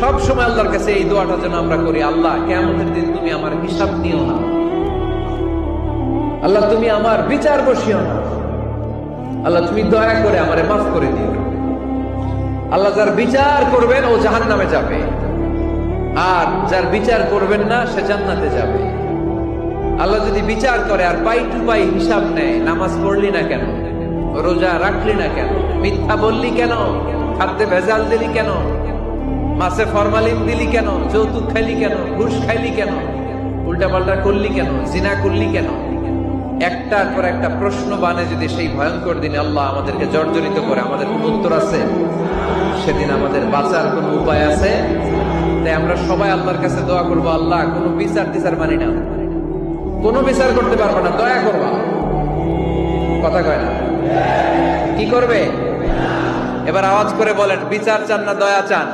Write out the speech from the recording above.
সব সময় আল্লাহর কাছে এই দোয়াটা যেন আমরা করি, আল্লাহ কিয়ামতের দিন তুমি আমার হিসাব নিও না, আল্লাহ তুমি আমার বিচার বসিও না, আল্লাহ তুমি দয়া করে আমারে মাফ করে দিও। আল্লাহ যার বিচার করবেন ও জাহান্নামে যাবে, আর যার বিচার করবেন না সে জান্নাতে যাবে। আল্লাহ যদি বিচার করে আর পাই টু পাই হিসাব নেয়, নামাজ পড়লি না কেন, রোজা রাখলি না কেন, মিথ্যা বললি কেন, খাদ্যে ভেজাল দিলি কেন, মাছে ফরমালিন দিলি কেন, যৌতুক খাইলি কেন, ঘুষ খাইলি কেন, উল্টাপাল্টা করলি কেন, জিনা করলি কেন, একটার পর একটা প্রশ্ন বানে যদি সেই ভয়ঙ্কর দিনে আল্লাহ আমাদেরকে জর্জরিত করে, আমাদের কোন উত্তর আছে? সেদিন আমাদের বাঁচার কোন উপায় আছে? তাই আমরা সবাই আল্লাহর কাছে দোয়া করবো, আল্লাহ কোনো বিচার টিচার মানি না, কোনো বিচার করতে পারবো না, দয়া করবা। কথা কয় না? কি করবে? এবার আওয়াজ করে বলেন, বিচার চান না দয়া চান?